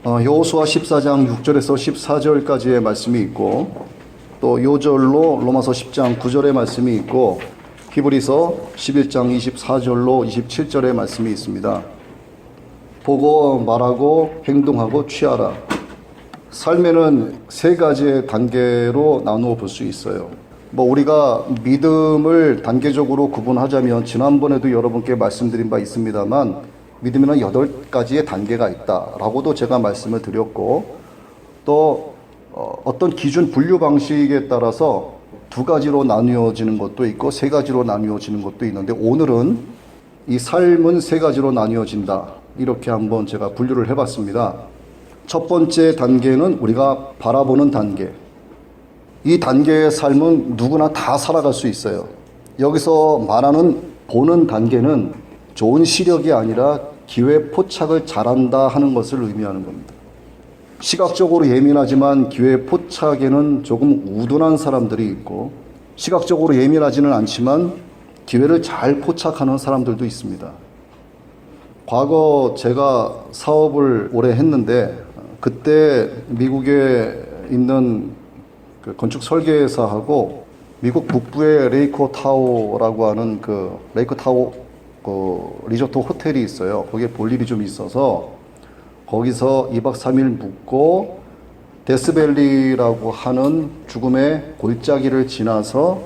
여호수아 14장 6절에서 14절까지의 말씀이 있고, 또 요절로 로마서 10장 9절의 말씀이 있고, 히브리서 11장 24절로 27절의 말씀이 있습니다. 보고 말하고 행동하고 취하라. 삶에는 세 가지의 단계로 나누어 볼 수 있어요. 우리가 믿음을 단계적으로 구분하자면 지난번에도 여러분께 말씀드린 바 있습니다만, 믿음에는 8가지의 단계가 있다라고도 제가 말씀을 드렸고, 또 어떤 기준 분류 방식에 따라서 2가지로 나뉘어지는 것도 있고 3가지로 나뉘어지는 것도 있는데, 오늘은 이 삶은 3가지로 나뉘어진다, 이렇게 한번 제가 분류를 해봤습니다. 첫 번째 단계는 우리가 바라보는 단계. 이 단계의 삶은 누구나 다 살아갈 수 있어요. 여기서 말하는 보는 단계는 좋은 시력이 아니라 기회 포착을 잘한다 하는 것을 의미하는 겁니다. 시각적으로 예민하지만 기회 포착에는 조금 우둔한 사람들이 있고, 시각적으로 예민하지는 않지만 기회를 잘 포착하는 사람들도 있습니다. 과거 제가 사업을 오래 했는데, 그때 미국에 있는 그 건축 설계사하고 미국 북부의 레이크 타워라고 하는 그 레이크 타워 리조트 호텔이 있어요. 거기에 볼 일이 좀 있어서 거기서 2박 3일 묵고 데스밸리라고 하는 죽음의 골짜기를 지나서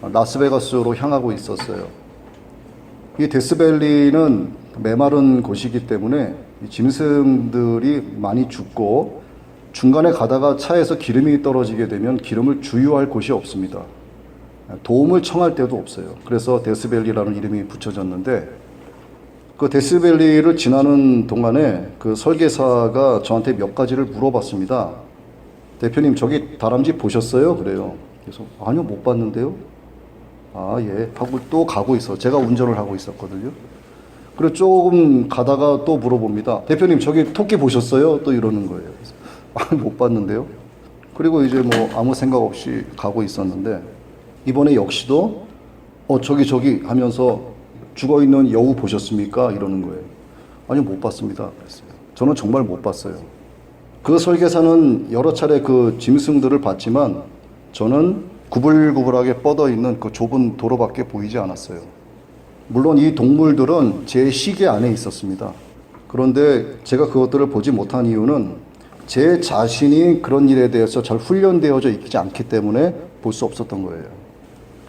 라스베가스로 향하고 있었어요. 이 데스밸리는 메마른 곳이기 때문에 짐승들이 많이 죽고, 중간에 가다가 차에서 기름이 떨어지게 되면 기름을 주유할 곳이 없습니다. 도움을 청할 데도 없어요. 그래서 데스밸리라는 이름이 붙여졌는데, 그 데스밸리를 지나는 동안에 그 설계사가 저한테 몇 가지를 물어봤습니다. 대표님, 저기 다람쥐 보셨어요? 그래요. 그래서 아니요, 못 봤는데요. 아, 예. 하고 또 가고 있어. 제가 운전을 하고 있었거든요. 그리고 조금 가다가 또 물어봅니다. 대표님, 저기 토끼 보셨어요? 또 이러는 거예요. 그래서 아, 못 봤는데요. 그리고 이제 아무 생각 없이 가고 있었는데, 이번에 역시도 저기 하면서 죽어있는 여우 보셨습니까? 이러는 거예요. 아니, 못 봤습니다. 그랬어요. 저는 정말 못 봤어요. 그 설계사는 여러 차례 그 짐승들을 봤지만 저는 구불구불하게 뻗어있는 그 좁은 도로밖에 보이지 않았어요. 물론 이 동물들은 제 시계 안에 있었습니다. 그런데 제가 그것들을 보지 못한 이유는 제 자신이 그런 일에 대해서 잘 훈련되어져 있지 않기 때문에 볼 수 없었던 거예요.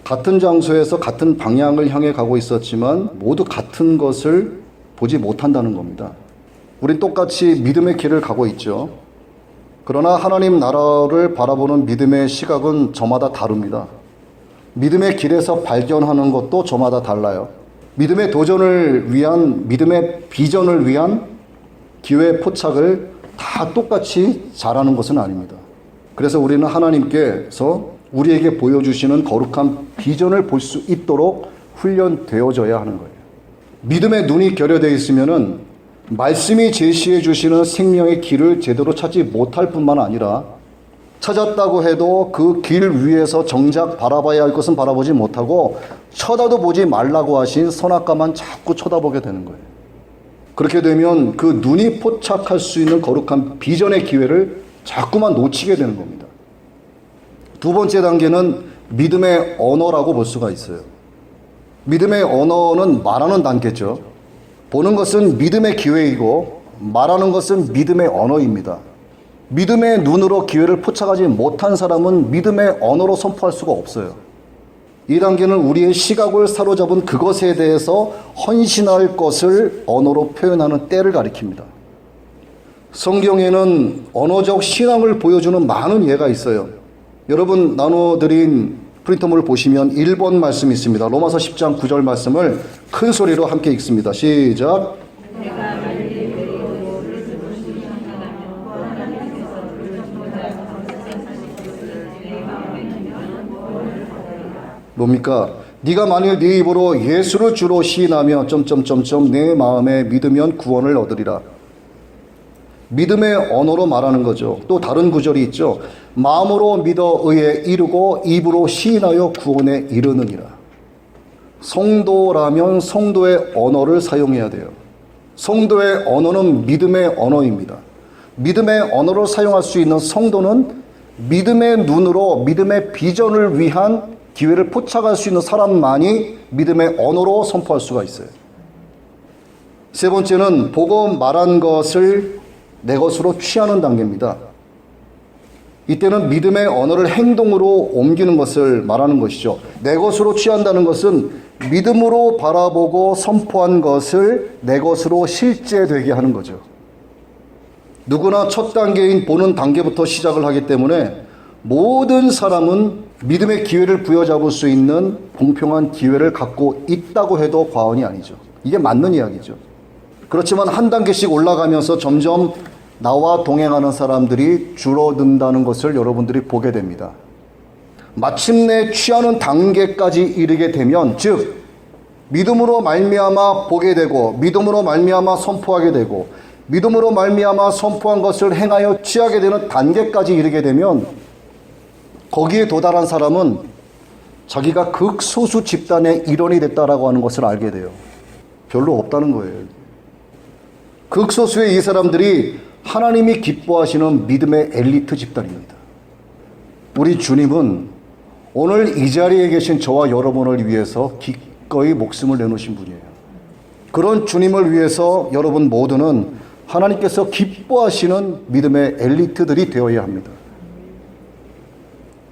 같은 장소에서 같은 방향을 향해 가고 있었지만 모두 같은 것을 보지 못한다는 겁니다. 우린 똑같이 믿음의 길을 가고 있죠. 그러나 하나님 나라를 바라보는 믿음의 시각은 저마다 다릅니다. 믿음의 길에서 발견하는 것도 저마다 달라요. 믿음의 도전을 위한, 믿음의 비전을 위한 기회 포착을 다 똑같이 잘하는 것은 아닙니다. 그래서 우리는 하나님께서 우리에게 보여주시는 거룩한 비전을 볼 수 있도록 훈련되어져야 하는 거예요. 믿음의 눈이 결여되어 있으면은 말씀이 제시해 주시는 생명의 길을 제대로 찾지 못할 뿐만 아니라, 찾았다고 해도 그 길 위에서 정작 바라봐야 할 것은 바라보지 못하고 쳐다도 보지 말라고 하신 선악과만 자꾸 쳐다보게 되는 거예요. 그렇게 되면 그 눈이 포착할 수 있는 거룩한 비전의 기회를 자꾸만 놓치게 되는 겁니다. 두 번째 단계는 믿음의 언어라고 볼 수가 있어요. 믿음의 언어는 말하는 단계죠. 보는 것은 믿음의 기회이고 말하는 것은 믿음의 언어입니다. 믿음의 눈으로 기회를 포착하지 못한 사람은 믿음의 언어로 선포할 수가 없어요. 이 단계는 우리의 시각을 사로잡은 그것에 대해서 헌신할 것을 언어로 표현하는 때를 가리킵니다. 성경에는 언어적 신앙을 보여주는 많은 예가 있어요. 여러분 나눠드린 프린터물을 보시면 1번 말씀이 있습니다. 로마서 10장 9절 말씀을 큰 소리로 함께 읽습니다. 시작. 뭡니까? 네가 만일 네 입으로 예수를 주로 시인하며 내 마음에 믿으면 구원을 얻으리라. 믿음의 언어로 말하는 거죠. 또 다른 구절이 있죠. 마음으로 믿어 의에 이르고 입으로 시인하여 구원에 이르느니라. 성도라면 성도의 언어를 사용해야 돼요. 성도의 언어는 믿음의 언어입니다. 믿음의 언어를 사용할 수 있는 성도는 믿음의 눈으로 믿음의 비전을 위한 기회를 포착할 수 있는 사람만이 믿음의 언어로 선포할 수가 있어요. 세 번째는 보고 말한 것을 내 것으로 취하는 단계입니다. 이때는 믿음의 언어를 행동으로 옮기는 것을 말하는 것이죠. 내 것으로 취한다는 것은 믿음으로 바라보고 선포한 것을 내 것으로 실제되게 하는 거죠. 누구나 첫 단계인 보는 단계부터 시작을 하기 때문에 모든 사람은 믿음의 기회를 부여잡을 수 있는 공평한 기회를 갖고 있다고 해도 과언이 아니죠. 이게 맞는 이야기죠. 그렇지만 한 단계씩 올라가면서 점점 나와 동행하는 사람들이 줄어든다는 것을 여러분들이 보게 됩니다. 마침내 취하는 단계까지 이르게 되면, 즉 믿음으로 말미암아 보게 되고 믿음으로 말미암아 선포하게 되고 믿음으로 말미암아 선포한 것을 행하여 취하게 되는 단계까지 이르게 되면, 거기에 도달한 사람은 자기가 극소수 집단의 일원이 됐다라고 하는 것을 알게 돼요. 별로 없다는 거예요. 극소수의 이 사람들이 하나님이 기뻐하시는 믿음의 엘리트 집단입니다. 우리 주님은 오늘 이 자리에 계신 저와 여러분을 위해서 기꺼이 목숨을 내놓으신 분이에요. 그런 주님을 위해서 여러분 모두는 하나님께서 기뻐하시는 믿음의 엘리트들이 되어야 합니다.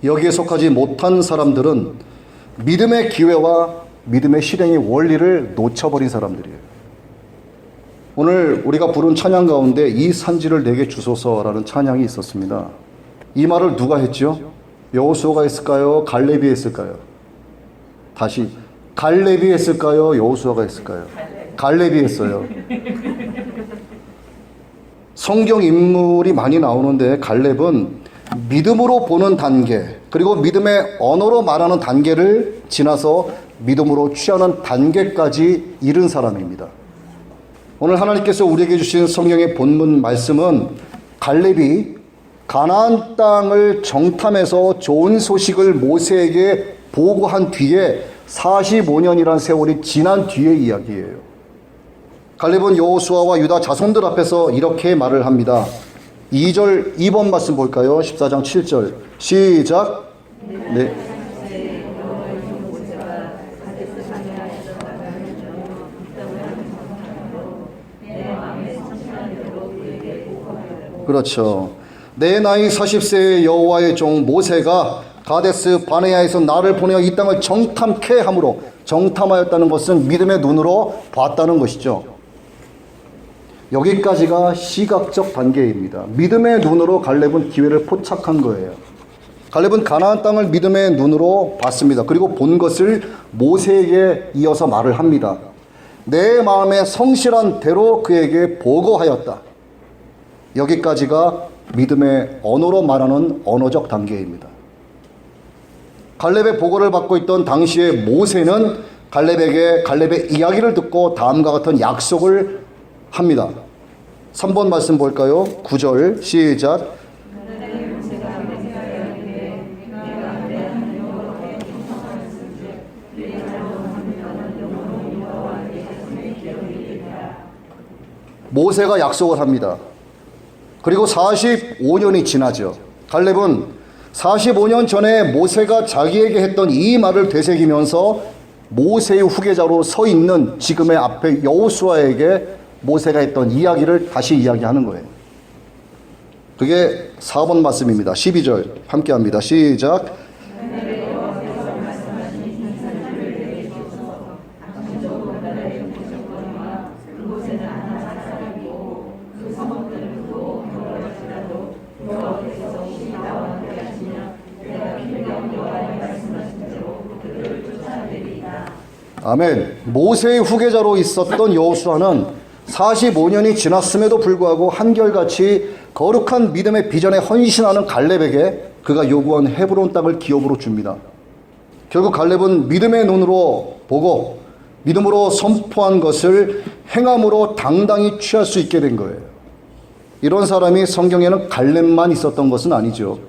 여기에 속하지 못한 사람들은 믿음의 기회와 믿음의 실행의 원리를 놓쳐버린 사람들이에요. 오늘 우리가 부른 찬양 가운데 이 산지를 내게 주소서라는 찬양이 있었습니다. 이 말을 누가 했죠? 여호수아가 했을까요? 갈렙이 했을까요? 다시, 갈렙이 했을까요? 여호수아가 했을까요? 갈렙이 했어요. 성경 인물이 많이 나오는데 갈렙은 믿음으로 보는 단계, 그리고 믿음의 언어로 말하는 단계를 지나서 믿음으로 취하는 단계까지 이른 사람입니다. 오늘 하나님께서 우리에게 주신 성경의 본문 말씀은 갈렙이 가나안 땅을 정탐해서 좋은 소식을 모세에게 보고한 뒤에 45년이란 세월이 지난 뒤의 이야기예요. 갈렙은 여호수아와 유다 자손들 앞에서 이렇게 말을 합니다. 2절 2번 말씀 볼까요? 14장 7절 시작. 네. 그렇죠. 내 나이 40세의 여호와의 종 모세가 가데스 바네아에서 나를 보내어 이 땅을 정탐케 함으로, 정탐하였다는 것은 믿음의 눈으로 봤다는 것이죠. 여기까지가 시각적 단계입니다. 믿음의 눈으로 갈렙은 기회를 포착한 거예요. 갈렙은 가나안 땅을 믿음의 눈으로 봤습니다. 그리고 본 것을 모세에게 이어서 말을 합니다. 내 마음에 성실한 대로 그에게 보고하였다. 여기까지가 믿음의 언어로 말하는 언어적 단계입니다. 갈렙의 보고를 받고 있던 당시의 모세는 갈렙의 이야기를 듣고 다음과 같은 약속을 합니다. 3번 말씀 볼까요? 9절 시작. 모세가 약속을 합니다. 그리고 45년이 지나죠. 갈렙은 45년 전에 모세가 자기에게 했던 이 말을 되새기면서 모세의 후계자로 서 있는 지금의 앞에 여호수아에게 모세가 했던 이야기를 다시 이야기하는 거예요. 그게 4번 말씀입니다. 12절 함께 합니다. 시작. 아멘. 모세의 후계자로 있었던 여호수아는 45년이 지났음에도 불구하고 한결같이 거룩한 믿음의 비전에 헌신하는 갈렙에게 그가 요구한 헤브론 땅을 기업으로 줍니다. 결국 갈렙은 믿음의 눈으로 보고 믿음으로 선포한 것을 행함으로 당당히 취할 수 있게 된 거예요. 이런 사람이 성경에는 갈렙만 있었던 것은 아니죠.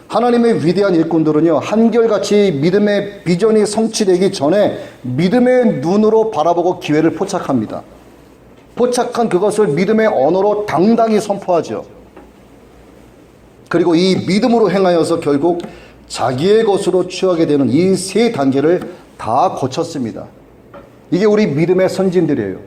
하나님의 위대한 일꾼들은요, 한결같이 믿음의 비전이 성취되기 전에 믿음의 눈으로 바라보고 기회를 포착합니다. 포착한 그것을 믿음의 언어로 당당히 선포하죠. 그리고 이 믿음으로 행하여서 결국 자기의 것으로 취하게 되는 이 세 단계를 다 거쳤습니다. 이게 우리 믿음의 선진들이에요.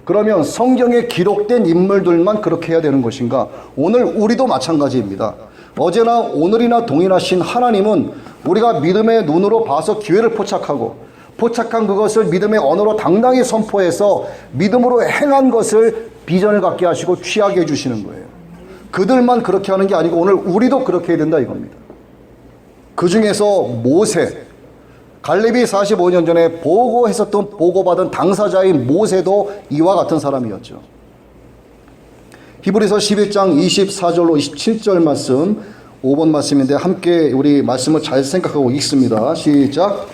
그러면 성경에 기록된 인물들만 그렇게 해야 되는 것인가? 오늘 우리도 마찬가지입니다. 어제나 오늘이나 동일하신 하나님은 우리가 믿음의 눈으로 봐서 기회를 포착하고 포착한 그것을 믿음의 언어로 당당히 선포해서 믿음으로 행한 것을 비전을 갖게 하시고 취하게 해주시는 거예요. 그들만 그렇게 하는 게 아니고 오늘 우리도 그렇게 해야 된다 이겁니다. 그 중에서 모세, 갈렙이 45년 전에 보고받은 당사자인 모세도 이와 같은 사람이었죠. 히브리서 11장 24절로 27절 말씀, 5번 말씀인데 함께 우리 말씀을 잘 생각하고 읽습니다. 시작.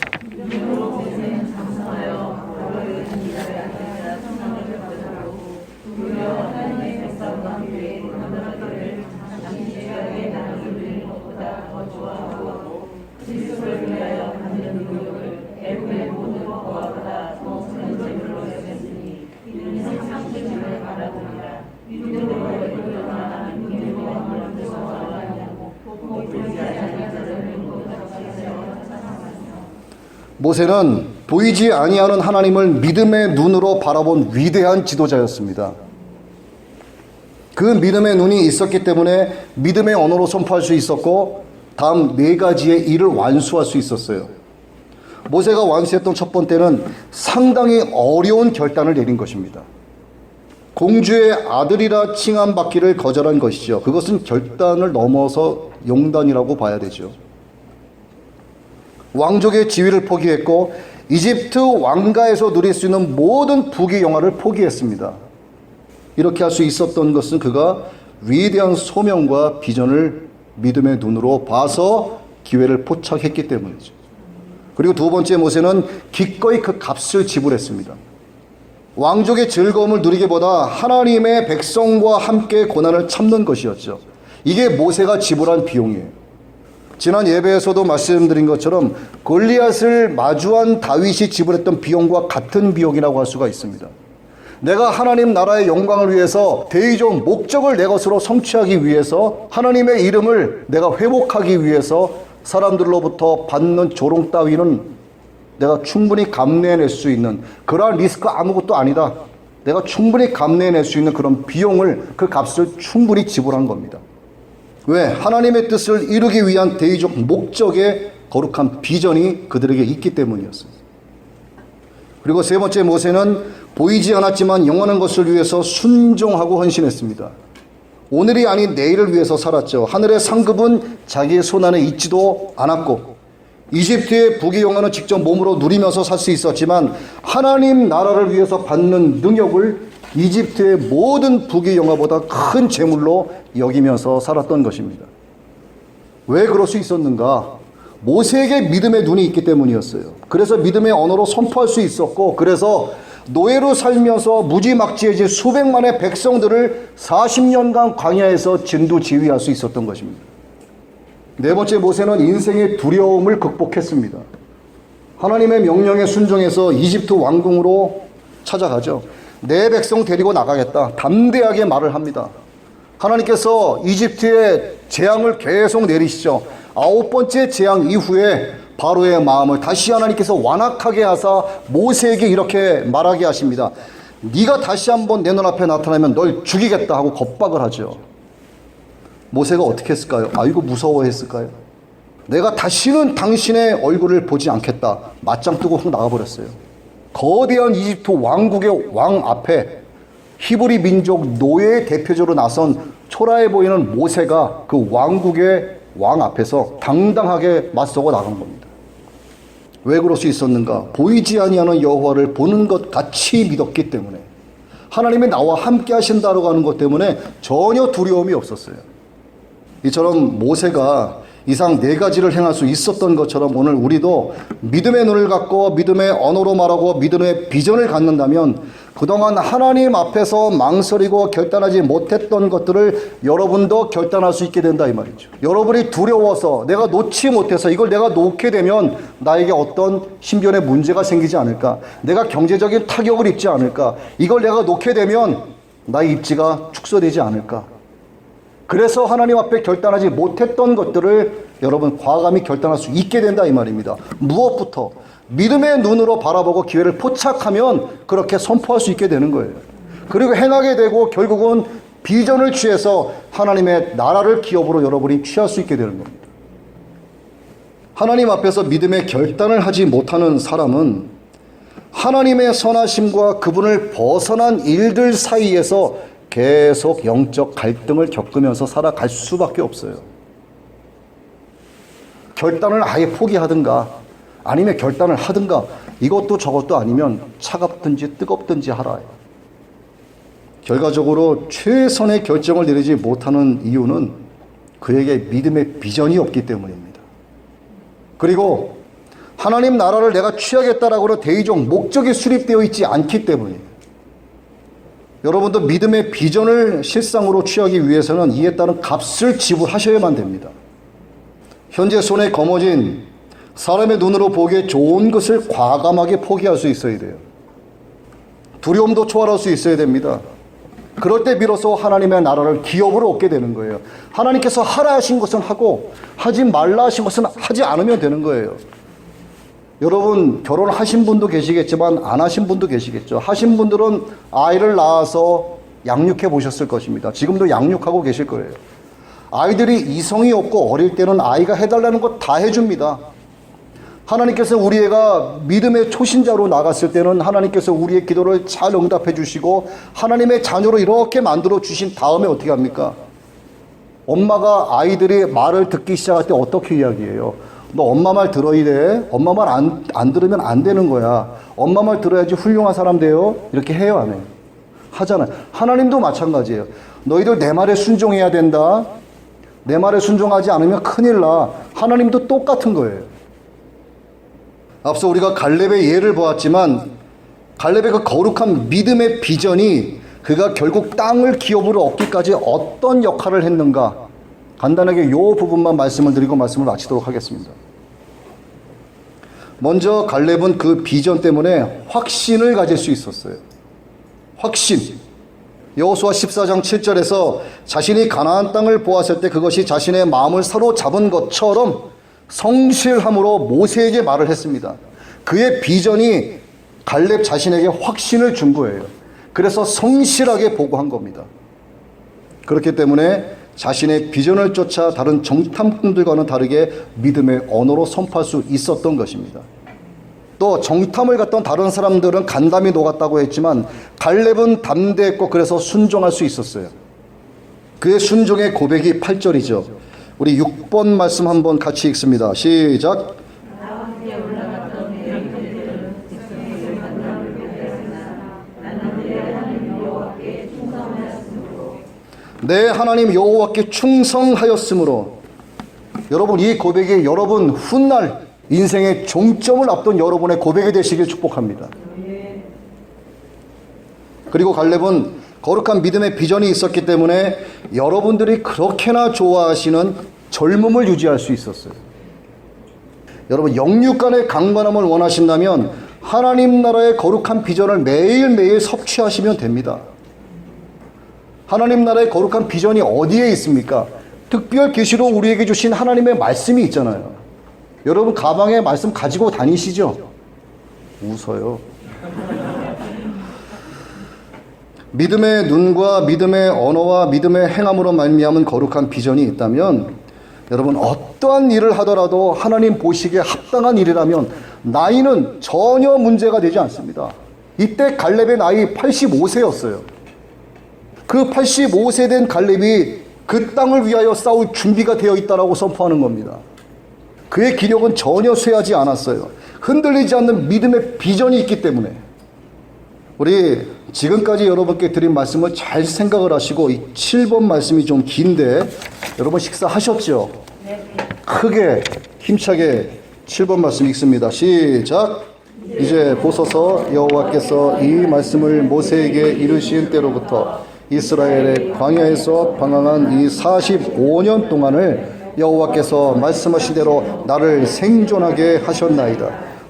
모세는 보이지 아니하는 하나님을 믿음의 눈으로 바라본 위대한 지도자였습니다. 그 믿음의 눈이 있었기 때문에 믿음의 언어로 선포할 수 있었고 다음 네 가지의 일을 완수할 수 있었어요. 모세가 완수했던 첫 번째는 상당히 어려운 결단을 내린 것입니다. 공주의 아들이라 칭함받기를 거절한 것이죠. 그것은 결단을 넘어서 용단이라고 봐야 되죠. 왕족의 지위를 포기했고 이집트 왕가에서 누릴 수 있는 모든 부귀 영화를 포기했습니다. 이렇게 할 수 있었던 것은 그가 위대한 소명과 비전을 믿음의 눈으로 봐서 기회를 포착했기 때문이죠. 그리고 두 번째 모세는 기꺼이 그 값을 지불했습니다. 왕족의 즐거움을 누리기보다 하나님의 백성과 함께 고난을 참는 것이었죠. 이게 모세가 지불한 비용이에요. 지난 예배에서도 말씀드린 것처럼 골리앗을 마주한 다윗이 지불했던 비용과 같은 비용이라고 할 수가 있습니다. 내가 하나님 나라의 영광을 위해서 대의적 목적을 내 것으로 성취하기 위해서 하나님의 이름을 내가 회복하기 위해서 사람들로부터 받는 조롱 따위는 내가 충분히 감내해낼 수 있는 그러한 리스크 아무것도 아니다. 내가 충분히 감내해낼 수 있는 그런 비용을 그 값을 충분히 지불한 겁니다. 왜? 하나님의 뜻을 이루기 위한 대의적 목적의 거룩한 비전이 그들에게 있기 때문이었어요. 그리고 세 번째 모세는 보이지 않았지만 영원한 것을 위해서 순종하고 헌신했습니다. 오늘이 아닌 내일을 위해서 살았죠. 하늘의 상급은 자기의 손안에 있지도 않았고 이집트의 부귀 영화는 직접 몸으로 누리면서 살 수 있었지만 하나님 나라를 위해서 받는 능력을 이집트의 모든 부귀 영화보다 큰 재물로 여기면서 살았던 것입니다. 왜 그럴 수 있었는가? 모세에게 믿음의 눈이 있기 때문이었어요. 그래서 믿음의 언어로 선포할 수 있었고 그래서 노예로 살면서 무지막지해진 수백만의 백성들을 40년간 광야에서 진두지휘할 수 있었던 것입니다. 네 번째 모세는 인생의 두려움을 극복했습니다. 하나님의 명령에 순종해서 이집트 왕궁으로 찾아가죠. 내 백성 데리고 나가겠다. 담대하게 말을 합니다. 하나님께서 이집트의 재앙을 계속 내리시죠. 9번째 재앙 이후에 바로의 마음을 다시 하나님께서 완악하게 하사 모세에게 이렇게 말하게 하십니다. 네가 다시 한번 내 눈앞에 나타나면 널 죽이겠다 하고 겁박을 하죠. 모세가 어떻게 했을까요? 아이고 무서워했을까요? 내가 다시는 당신의 얼굴을 보지 않겠다. 맞짱 뜨고 확 나가버렸어요. 거대한 이집트 왕국의 왕 앞에 히브리 민족 노예의 대표적으로 나선 초라해 보이는 모세가 그 왕국의 왕 앞에서 당당하게 맞서고 나간 겁니다. 왜 그럴 수 있었는가? 보이지 아니하는 여호와를 보는 것 같이 믿었기 때문에 하나님이 나와 함께 하신다고 하는 것 때문에 전혀 두려움이 없었어요. 이처럼 모세가 이상 네 가지를 행할 수 있었던 것처럼 오늘 우리도 믿음의 눈을 갖고 믿음의 언어로 말하고 믿음의 비전을 갖는다면 그동안 하나님 앞에서 망설이고 결단하지 못했던 것들을 여러분도 결단할 수 있게 된다 이 말이죠. 여러분이 두려워서 내가 놓지 못해서 이걸 내가 놓게 되면 나에게 어떤 신변의 문제가 생기지 않을까, 내가 경제적인 타격을 입지 않을까, 이걸 내가 놓게 되면 나의 입지가 축소되지 않을까. 그래서 하나님 앞에 결단하지 못했던 것들을 여러분 과감히 결단할 수 있게 된다 이 말입니다. 무엇부터? 믿음의 눈으로 바라보고 기회를 포착하면 그렇게 선포할 수 있게 되는 거예요. 그리고 행하게 되고 결국은 비전을 취해서 하나님의 나라를 기업으로 여러분이 취할 수 있게 되는 겁니다. 하나님 앞에서 믿음의 결단을 하지 못하는 사람은 하나님의 선하심과 그분을 벗어난 일들 사이에서 계속 영적 갈등을 겪으면서 살아갈 수밖에 없어요. 결단을 아예 포기하든가 아니면 결단을 하든가 이것도 저것도 아니면 차갑든지 뜨겁든지 하라. 결과적으로 최선의 결정을 내리지 못하는 이유는 그에게 믿음의 비전이 없기 때문입니다. 그리고 하나님 나라를 내가 취하겠다라고는 대의적 목적이 수립되어 있지 않기 때문이에요. 여러분도 믿음의 비전을 실상으로 취하기 위해서는 이에 따른 값을 지불하셔야만 됩니다. 현재 손에 거머쥔 사람의 눈으로 보기에 좋은 것을 과감하게 포기할 수 있어야 돼요. 두려움도 초월할 수 있어야 됩니다. 그럴 때 비로소 하나님의 나라를 기업으로 얻게 되는 거예요. 하나님께서 하라 하신 것은 하고 하지 말라 하신 것은 하지 않으면 되는 거예요. 여러분 결혼하신 분도 계시겠지만 안 하신 분도 계시겠죠. 하신 분들은 아이를 낳아서 양육해 보셨을 것입니다. 지금도 양육하고 계실 거예요. 아이들이 이성이 없고 어릴 때는 아이가 해달라는 거 다 해줍니다. 하나님께서 우리 애가 믿음의 초신자로 나갔을 때는 하나님께서 우리의 기도를 잘 응답해 주시고 하나님의 자녀로 이렇게 만들어 주신 다음에 어떻게 합니까? 엄마가 아이들이 말을 듣기 시작할 때 어떻게 이야기해요? 너 엄마 말 들어야 돼. 엄마 말 안 들으면 안 되는 거야. 엄마 말 들어야지 훌륭한 사람 돼요. 이렇게 해요, 안 해요? 하잖아요. 하나님도 마찬가지예요. 너희들 내 말에 순종해야 된다. 내 말에 순종하지 않으면 큰일 나. 하나님도 똑같은 거예요. 앞서 우리가 갈렙의 예를 보았지만 갈렙의 그 거룩한 믿음의 비전이 그가 결국 땅을 기업으로 얻기까지 어떤 역할을 했는가, 간단하게 이 부분만 말씀을 드리고 말씀을 마치도록 하겠습니다. 먼저 갈렙은 그 비전 때문에 확신을 가질 수 있었어요. 확신. 여호수아 14장 7절에서 자신이 가나안 땅을 보았을 때 그것이 자신의 마음을 사로잡은 것처럼 성실함으로 모세에게 말을 했습니다. 그의 비전이 갈렙 자신에게 확신을 준 거예요. 그래서 성실하게 보고한 겁니다. 그렇기 때문에 자신의 비전을 쫓아 다른 정탐꾼들과는 다르게 믿음의 언어로 선포할 수 있었던 것입니다. 또 정탐을 갔던 다른 사람들은 간담이 녹았다고 했지만 갈렙은 담대했고 그래서 순종할 수 있었어요. 그의 순종의 고백이 8절이죠. 우리 6번 말씀 한번 같이 읽습니다. 시작. 내 하나님 여호와께 충성하였으므로. 여러분 이 고백이 여러분 훗날 인생의 종점을 앞둔 여러분의 고백이 되시길 축복합니다. 그리고 갈렙은 거룩한 믿음의 비전이 있었기 때문에 여러분들이 그렇게나 좋아하시는 젊음을 유지할 수 있었어요. 여러분 영육간의 강건함을 원하신다면 하나님 나라의 거룩한 비전을 매일매일 섭취하시면 됩니다. 하나님 나라의 거룩한 비전이 어디에 있습니까? 특별 계시로 우리에게 주신 하나님의 말씀이 있잖아요. 여러분 가방에 말씀 가지고 다니시죠? 웃어요. 믿음의 눈과 믿음의 언어와 믿음의 행함으로 말미암은 거룩한 비전이 있다면 여러분 어떠한 일을 하더라도 하나님 보시기에 합당한 일이라면 나이는 전혀 문제가 되지 않습니다. 이때 갈렙의 나이 85세였어요. 그 85세 된 갈렙이 그 땅을 위하여 싸울 준비가 되어 있다라고 선포하는 겁니다. 그의 기력은 전혀 쇠하지 않았어요. 흔들리지 않는 믿음의 비전이 있기 때문에. 우리 지금까지 여러분께 드린 말씀을 잘 생각을 하시고 이 7번 말씀이 좀 긴데 여러분 식사하셨죠? 네. 크게 힘차게 7번 말씀 읽습니다. 시작. 이제 보소서 여호와께서 이 말씀을 모세에게 이르신 때로부터 이스라엘의 광야에서 방황한 이 45년 동안을 여호와께서 말씀하신 대로 나를 생존하게 하셨나이다.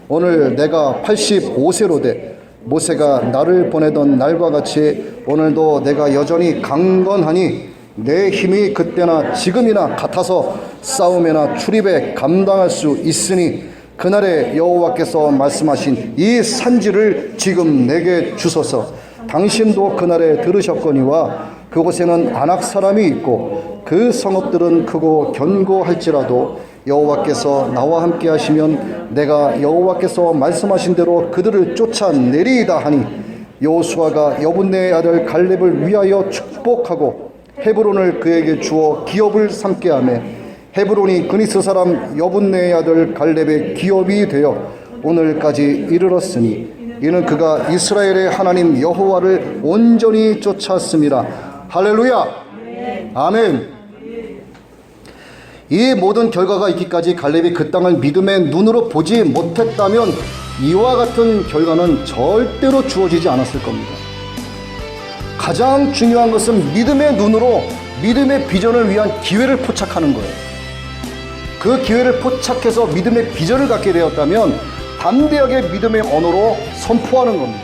오늘 내가 85세로 돼 모세가 나를 보내던 날과 같이 오늘도 내가 여전히 강건하니 내 힘이 그때나 지금이나 같아서 싸움이나 출입에 감당할 수 있으니 그날에 여호와께서 말씀하신 이 산지를 지금 내게 주소서. 당신도 그날에 들으셨거니와 그곳에는 아낙 사람이 있고 그 성읍들은 크고 견고할지라도 여호와께서 나와 함께 하시면 내가 여호와께서 말씀하신 대로 그들을 쫓아내리이다 하니 여호수아가 여분네의 아들 갈렙을 위하여 축복하고 헤브론을 그에게 주어 기업을 삼게 하며 헤브론이 그니스 사람 여분네의 아들 갈렙의 기업이 되어 오늘까지 이르렀으니 이는 그가 이스라엘의 하나님 여호와를 온전히 쫓았음이라. 할렐루야. 아멘. 이 모든 결과가 있기까지 갈렙이 그 땅을 믿음의 눈으로 보지 못했다면 이와 같은 결과는 절대로 주어지지 않았을 겁니다. 가장 중요한 것은 믿음의 눈으로 믿음의 비전을 위한 기회를 포착하는 거예요. 그 기회를 포착해서 믿음의 비전을 갖게 되었다면 담대하게 믿음의 언어로 선포하는 겁니다.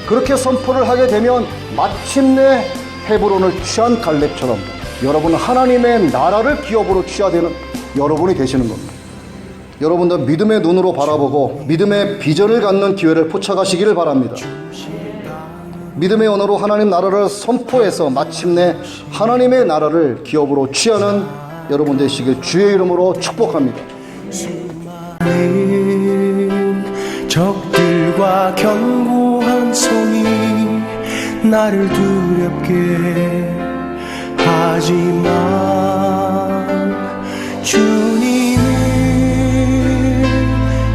그렇게 선포를 하게 되면 마침내 헤브론을 취한 갈렙처럼 여러분 하나님의 나라를 기업으로 취하되는 여러분이 되시는 겁니다. 여러분도 믿음의 눈으로 바라보고 믿음의 비전을 갖는 기회를 포착하시기를 바랍니다. 믿음의 언어로 하나님 나라를 선포해서 마침내 하나님의 나라를 기업으로 취하는 여러분 되시길 주의 이름으로 축복합니다. 적들과 견고한 성이 나를 두렵게 하지만 주님을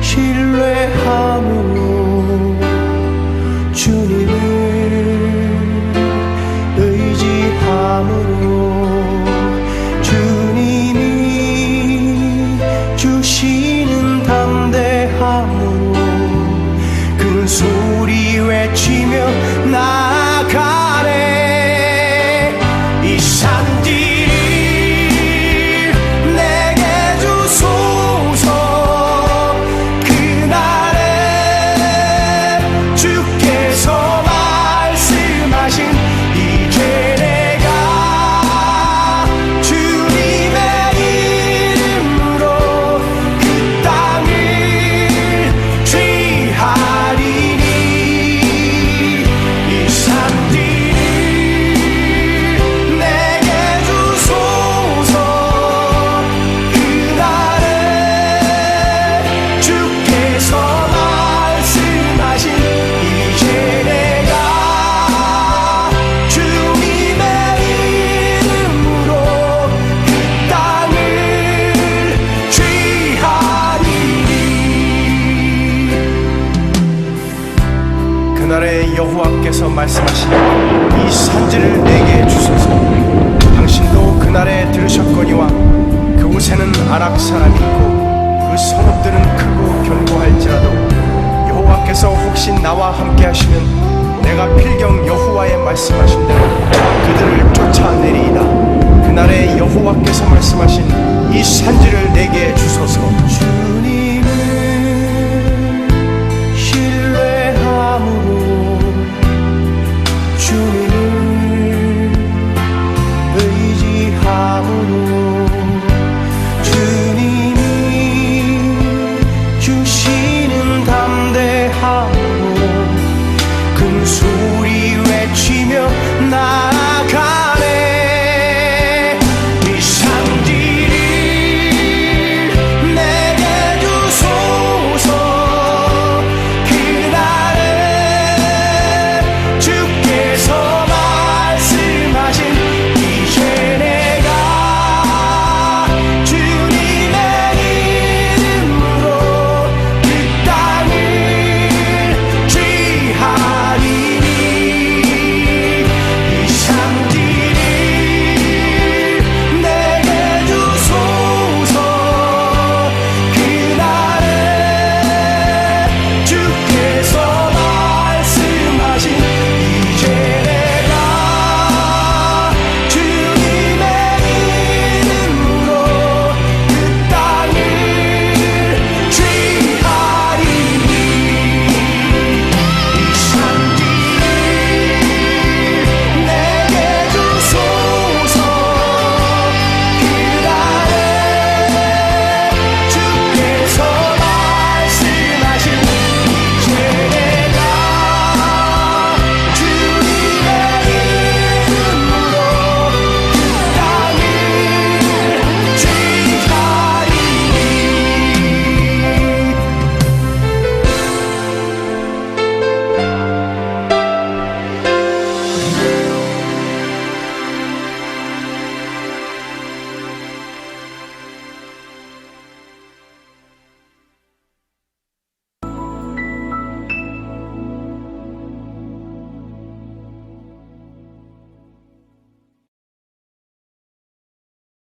신뢰함으로 주님을 의지함으로 주님이 주시는 담대함으로 큰 소리 외치며 나아가네. 이 산길 내게 주소서. 그날에 주께서 말씀하신 이제 내가 주님의 이름으로 그 땅을 취하리니. 이 산길 내게 주소서. 그날에 주께서 말씀하신 이제 내가 주님의 이름으로 그 땅을 취하리니. 그날에 여호와께서 말씀하시니 이 산지를 내게 주소서. 당신도 그날에 들으셨거니와 그곳에는 아낙 사람이 있고 그 성읍들은 크고 견고할지라도 여호와께서 혹시 나와 함께 하시면 내가 필경 여호와의 말씀하신 대로 그들을 쫓아내리이다. 그날에 여호와께서 말씀하신 이 산지를 내게 주소서.